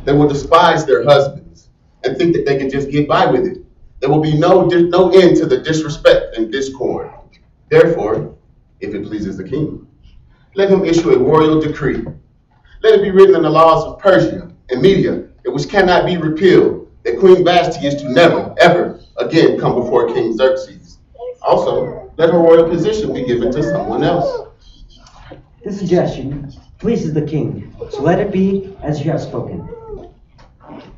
They will despise their husbands and think that they can just get by with it. There will be no end to the disrespect and discord. Therefore, if it pleases the king, let him issue a royal decree. Let it be written in the laws of Persia and Media, which cannot be repealed, that Queen Vashti is to never, ever again come before King Xerxes. Also, let her royal position be given to someone else. This suggestion pleases the king, so let it be as you have spoken.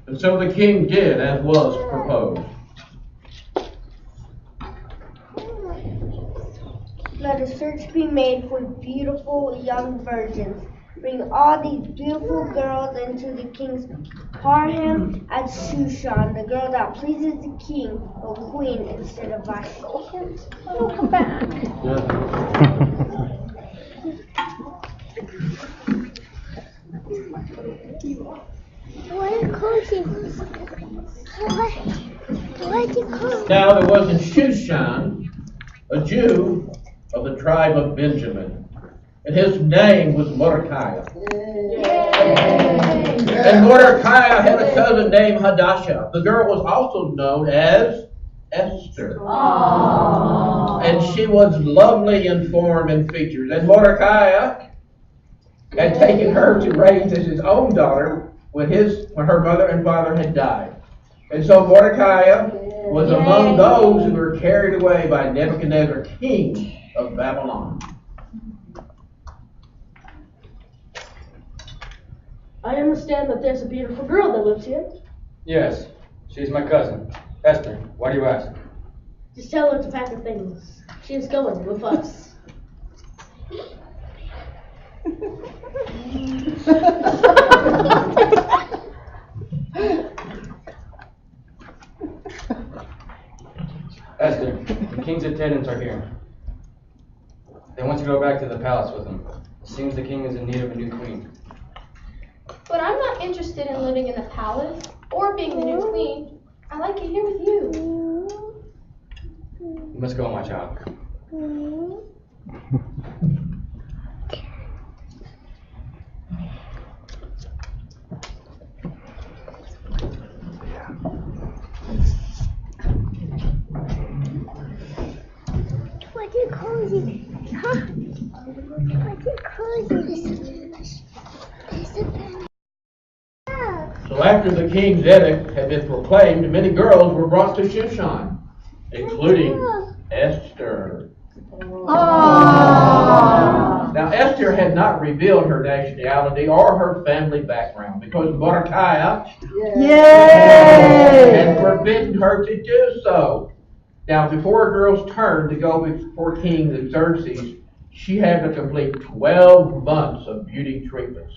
And so the king did as was proposed. Let a search be made for beautiful young virgins. Bring all these beautiful girls into the king's harem at Shushan, the girl that pleases the king or queen instead of Vashti. Oh, come back. Now there was in Shushan a Jew of the tribe of Benjamin, and his name was Mordecai. And Mordecai had a cousin named Hadassah. The girl was also known as Esther. Aww. And she was lovely in form and features. And Mordecai had taken her to raise as his own daughter when her mother and father had died. And so Mordecai was among those who were carried away by Nebuchadnezzar, king of Babylon. I understand that there's a beautiful girl that lives here. Yes, she's my cousin, Esther. Why do you ask? Just tell her to pack her things. She is going with us. Esther, the king's attendants are here. They want you to go back to the palace with them. It seems the king is in need of a new queen. But I'm not interested in living in the palace or being the new queen. I like it here with you. You must go, my child. What do you call it? Huh? What do you call it? So after the king's edict had been proclaimed, many girls were brought to Shushan, including Esther. Now Esther had not revealed her nationality or her family background because Mordecai had forbidden her to do so. Now before a girl's turn to go before King Xerxes, she had to complete 12 months of beauty treatments.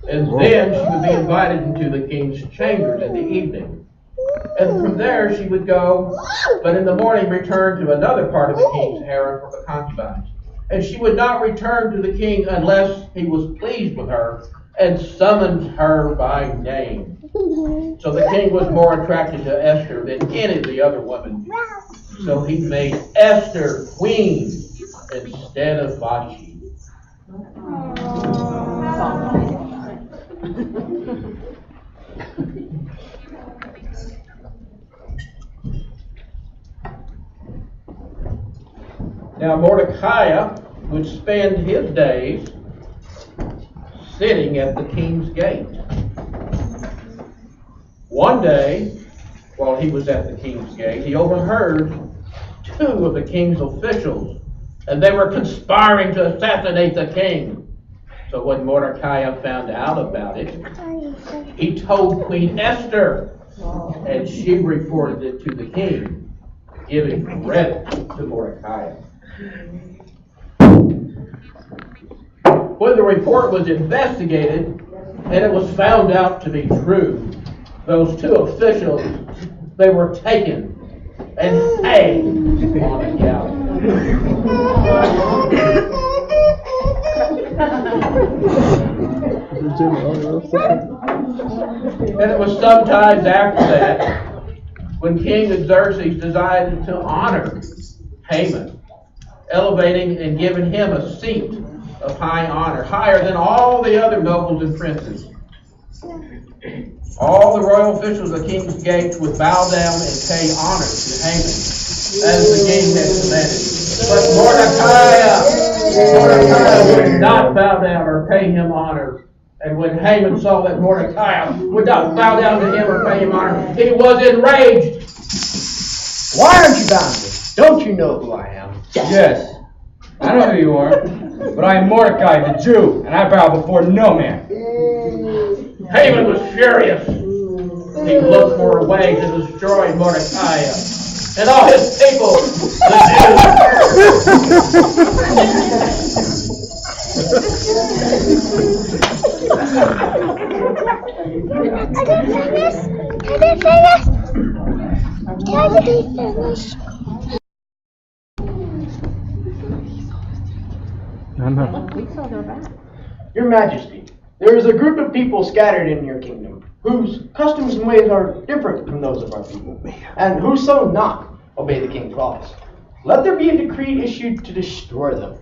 And then she would be invited into the king's chambers in the evening. And from there she would go, but in the morning return to another part of the king's harem for the concubines. And she would not return to the king unless he was pleased with her and summoned her by name. So the king was more attracted to Esther than any of the other women. So he made Esther queen instead of Vashti. Now Mordecai would spend his days sitting at the king's gate. One day, while he was at the king's gate, he overheard two of the king's officials, and they were conspiring to assassinate the king. So when Mordecai found out about it, he told Queen Esther, and she reported it to the king, giving credit to Mordecai. When the report was investigated and it was found out to be true, those two officials, they were taken and hanged on a gallows. And it was sometimes after that when King Xerxes decided to honor Haman, elevating and giving him a seat of high honor, higher than all the other nobles and princes. All the royal officials of the king's gates would bow down and pay honor to Haman, as the king had commanded. But Mordecai would not bow down or pay him honor. And when Haman saw that Mordecai would not bow down to him or pay him honor, he was enraged. Why aren't you bound to me? Don't you know who I am? Yes, I know who you are, but I am Mordecai, the Jew, and I bow before no man. Haman was furious. He looked for a way to destroy Mordecai and all his people, Your Majesty, there is a group of people scattered in your kingdom, whose customs and ways are different from those of our people, and who so not obey the king's laws. Let there be a decree issued to destroy them.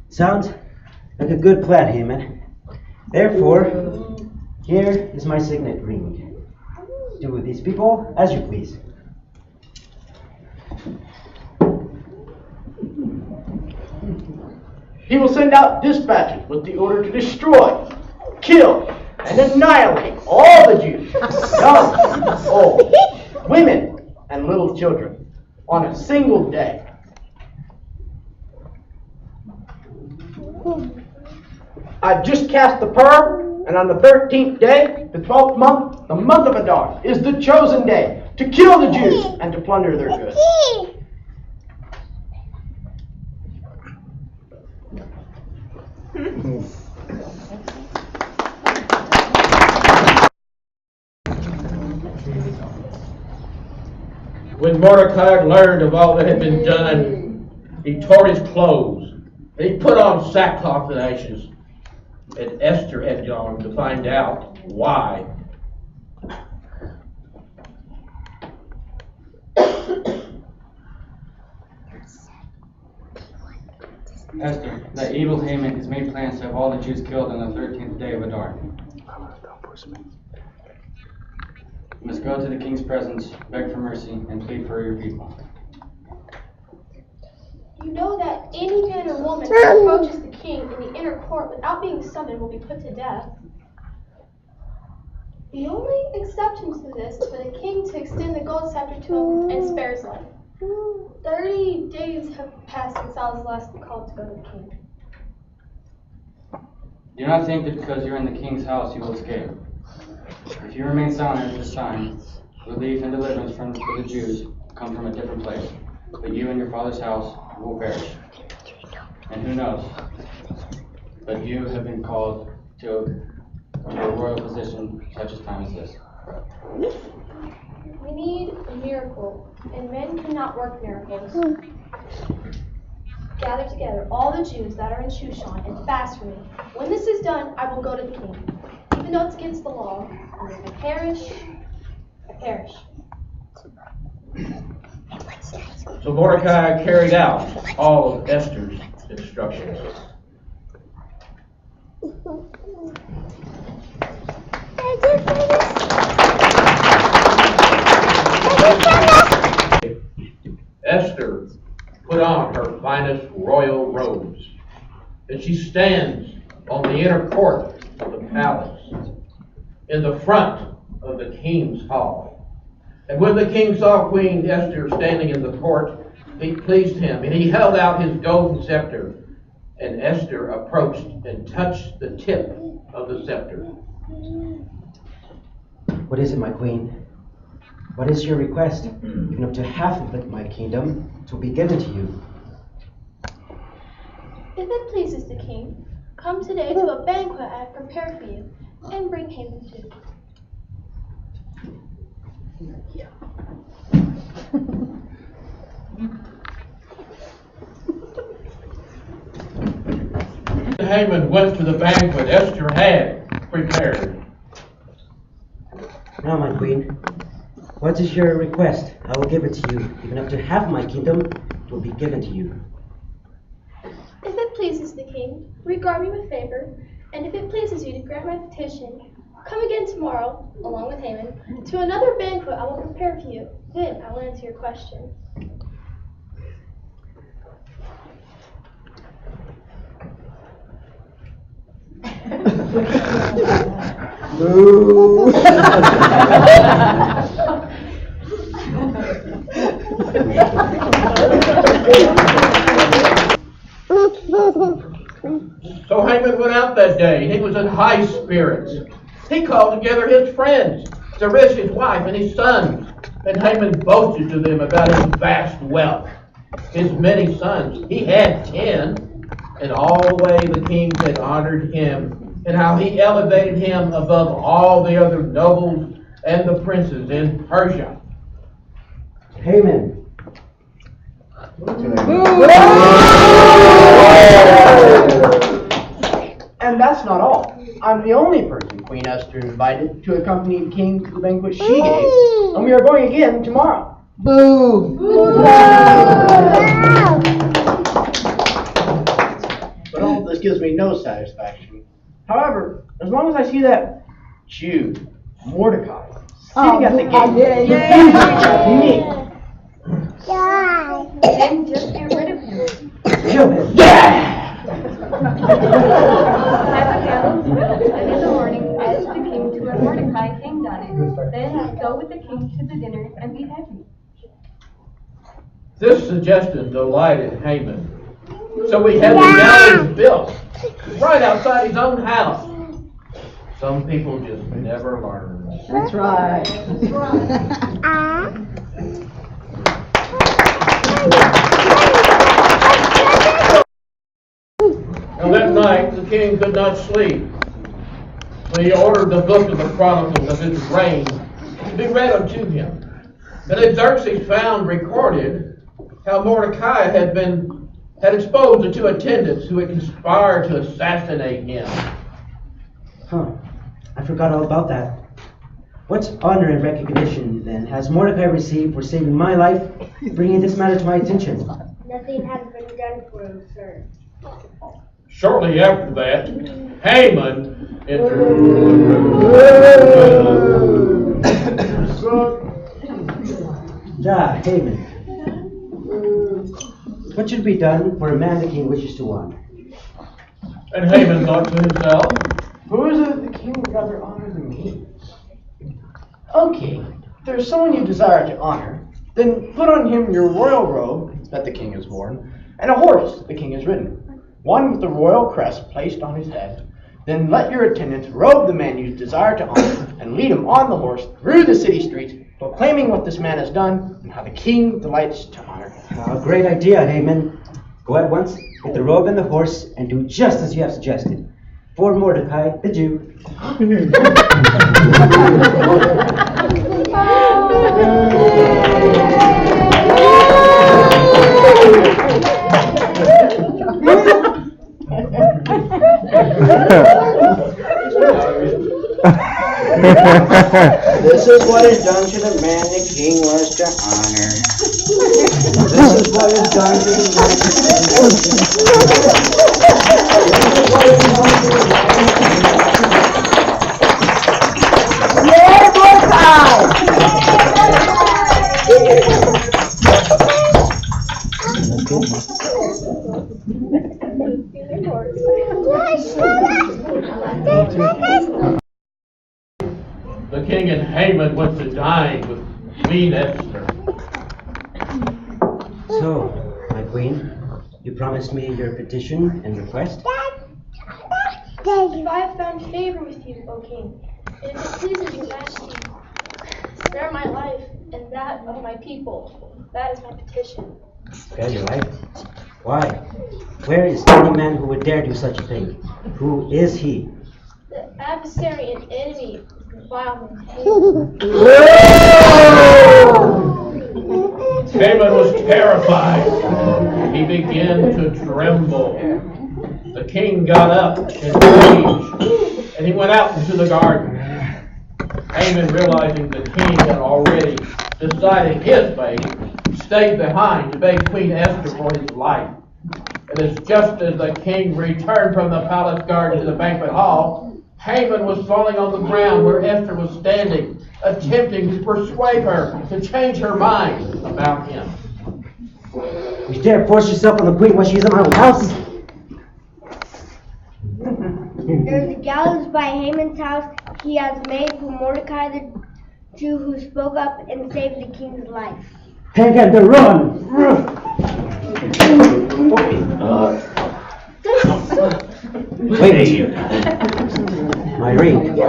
Sounds like a good plan, Haman. Therefore, here is my signet ring. Do with these people as you please. He will send out dispatches with the order to destroy, kill, and annihilate all the Jews, young, old, women, and little children, on a single day. I've just cast the pur, and on the 13th day, the 12th month, the month of Adar, is the chosen day to kill the Jews and to plunder their goods. When Mordecai learned of all that had been done, he tore his clothes, and he put on sackcloth and ashes. And Esther had gone to find out why. Esther, that evil Haman has made plans to have all the Jews killed on the 13th day of Adar. You must go to the king's presence, beg for mercy, and plead for your people. You know that any man or woman who approaches the king in the inner court without being summoned will be put to death. The only exception to this is for the king to extend the gold scepter to him and spare his life. 30 days have passed since I was last called to go to the king. Do not think that because you're in the king's house you will escape. If you remain silent at this time, relief and deliverance for the Jews come from a different place. But you and your father's house will perish. And who knows? But you have been called to a royal position such a time as this. We need a miracle, and men cannot work miracles. Gather together all the Jews that are in Shushan and fast for me. When this is done, I will go to the king, even though it's against the law. And if I perish, I perish. So Mordecai carried out all of Esther's instructions. Esther put on her finest royal robes, and she stands on the inner court of the palace, in the front of the king's hall. And when the king saw Queen Esther standing in the court, it pleased him, and he held out his golden scepter. And Esther approached and touched the tip of the scepter. What is it, my queen? What is your request? Even up to half of my kingdom will be given to you. If it pleases the king, come today to a banquet I have prepared for you, and bring Haman too. Haman went to the banquet Esther had prepared. Now, my queen, what is your request? I will give it to you. Even up to half my kingdom will be given to you. If it pleases the king, regard me with favor, and if it pleases you to grant my petition, Come again tomorrow, along with Haman, to another banquet I will prepare for you. Then I will answer your question. So Haman went out that day. He was in high spirits. He called together his friends, Zeresh, his wife, and his sons. And Haman boasted to them about his vast wealth, his many sons. He had 10, and all the way the kings had honored him, and how he elevated him above all the other nobles and the princes in Persia. Haman. And that's not all. I'm the only person Queen Esther invited to accompany the king to the banquet she gave, and we are going again tomorrow. Boo! But all this gives me no satisfaction. However, as long as I see that Jew, Mordecai, sitting at the gate, Then just get rid of him. Kill him. Have a gallows built, and in the morning ask the king to have Mordecai hanged on it. Then go with the king to the dinner and be happy. This suggestion delighted Haman. So he had the gallows built right outside his own house. Some people just never learn. That's right. And that night the king could not sleep. So he ordered the book of the Chronicles of his reign to be read unto him. And Xerxes found recorded how Mordecai had exposed the 2 attendants who had conspired to assassinate him. Huh. I forgot all about that. What honor and recognition, then, has Mordecai received for saving my life, bringing this matter to my attention? Nothing has been done for him, sir. Shortly after that, Haman entered. Haman. What should be done for a man the king wishes to honor? And Haman thought to himself, who is it the king would rather honor than me? Okay, if there's someone you desire to honor, then put on him your royal robe that the king has worn, and a horse the king has ridden, one with the royal crest placed on his head. Then let your attendants robe the man you desire to honor, and lead him on the horse through the city streets, proclaiming what this man has done, and how the king delights to honor him. Great idea, Haman. Go at once, get the robe and the horse, and do just as you have suggested. For Mordecai, the Jew. This is what is done to the man the king was to honor. This is what is done to the man the king and Haman went to dine with Queen Esther. So, my queen, you promised me your petition and request? If I have found favor with you, O king, and if it pleases your majesty, spare my life and that of my people. That is my petition. Spare your life? Why? Where is any man who would dare do such a thing? Who is he? The adversary and enemy of vile men. Haman was terrified. He began to tremble. The king got up in rage, and he went out into the garden. Haman, realizing the king had already decided his fate, stayed behind to beg Queen Esther for his life. And it's just as the king returned from the palace garden to the banquet hall, Haman was falling on the ground where Esther was standing, attempting to persuade her to change her mind about him. You dare force yourself on the queen while she's in my own house? There's a gallows by Haman's house he has made for Mordecai the Jew who spoke up and saved the king's life. Hang on the run! Wait! My ring.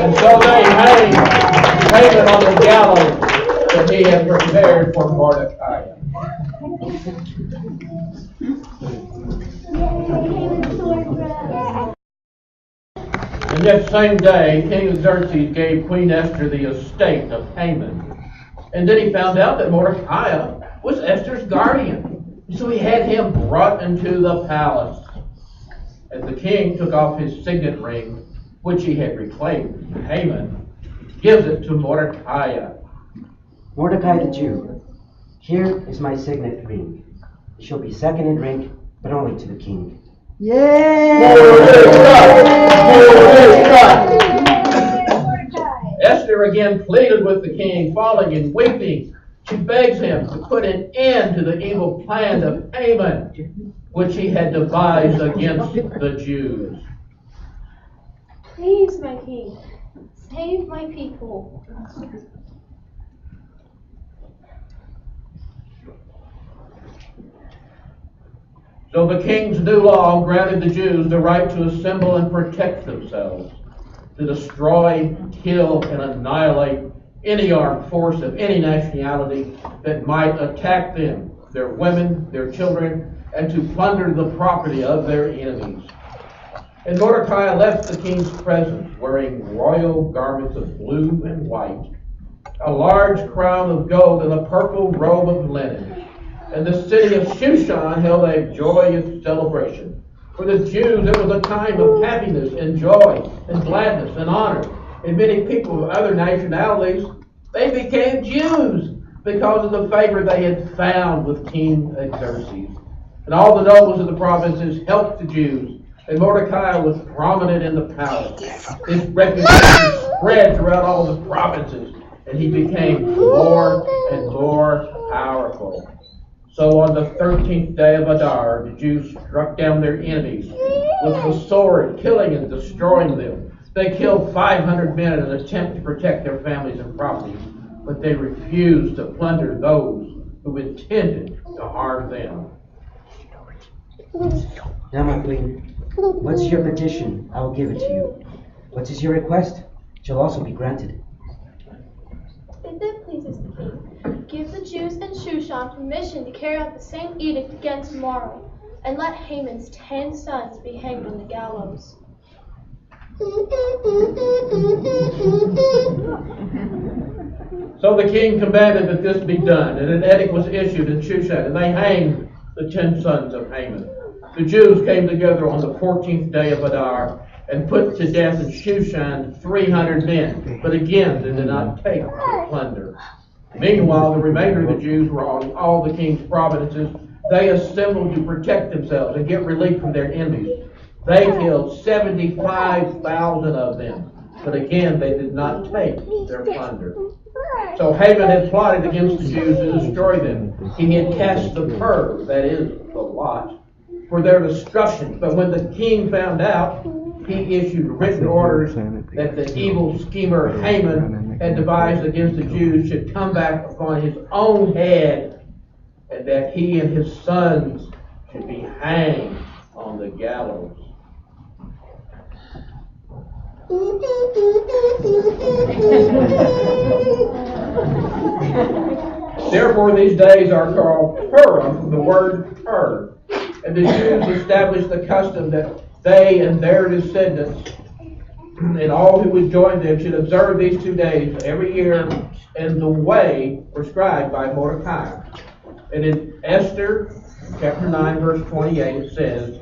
And so they hanged Haman on the gallows that he had prepared for Mordecai. And that same day, King Xerxes gave Queen Esther the estate of Haman. And then he found out that Mordecai was Esther's guardian. So he had him brought into the palace. As the king took off his signet ring, which he had reclaimed from Haman, gives it to Mordecai. Mordecai the Jew, here is my signet ring. It shall be second in rank, but only to the king. Esther again pleaded with the king, falling and weeping. She begs him to put an end to the evil plan of Haman, which he had devised against the Jews. Please, my king, save my people. So the king's new law granted the Jews the right to assemble and protect themselves, to destroy, kill, and annihilate any armed force of any nationality that might attack them, their women, their children, and to plunder the property of their enemies. And Mordecai left the king's presence wearing royal garments of blue and white, a large crown of gold, and a purple robe of linen. And the city of Shushan held a joyous celebration. For the Jews, it was a time of happiness and joy and gladness and honor. And many people of other nationalities, they became Jews because of the favor they had found with King Xerxes. And all the nobles of the provinces helped the Jews. And Mordecai was prominent in the palace. His reputation spread throughout all the provinces, and he became more and more powerful. So on the 13th day of Adar, the Jews struck down their enemies with the sword, killing and destroying them. They killed 500 men in an attempt to protect their families and property, but they refused to plunder those who intended to harm them. Now, my queen, what's your petition? I will give it to you. What is your request? It shall also be granted. If it pleases the king, give the Jews in Shushan permission to carry out the same edict against Moriah, and let Haman's 10 sons be hanged on the gallows. So the king commanded that this be done, and an edict was issued in Shushan, and they hanged the 10 sons of Haman. The Jews came together on the 14th day of Adar and put to death in Shushan 300 men, but again they did not take the plunder. Meanwhile, the remainder of the Jews were on all the king's provinces. They assembled to protect themselves and get relief from their enemies. They killed 75,000 of them, but again they did not take their plunder. So Haman had plotted against the Jews to destroy them. He had cast the pur, that is, the lot, for their destruction. But when the king found out, he issued written orders that the evil schemer Haman had devised against the Jews should come back upon his own head, and that he and his sons should be hanged on the gallows. Therefore, these days are called Purim, from the word pur. And the Jews established the custom that they and their descendants and all who would join them should observe these 2 days every year in the way prescribed by Mordecai. And in Esther, chapter 9, verse 28, it says,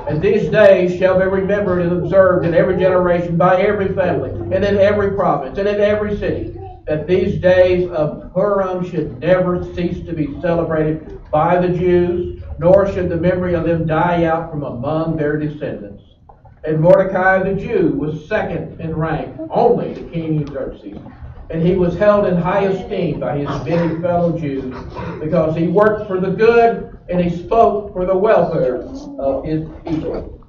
"And these days shall be remembered and observed in every generation by every family, and in every province, and in every city, that these days of Purim should never cease to be celebrated by the Jews, nor should the memory of them die out from among their descendants. And Mordecai the Jew was second in rank, only to King Xerxes. And he was held in high esteem by his many fellow Jews because he worked for the good and he spoke for the welfare of his people.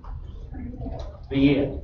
The end.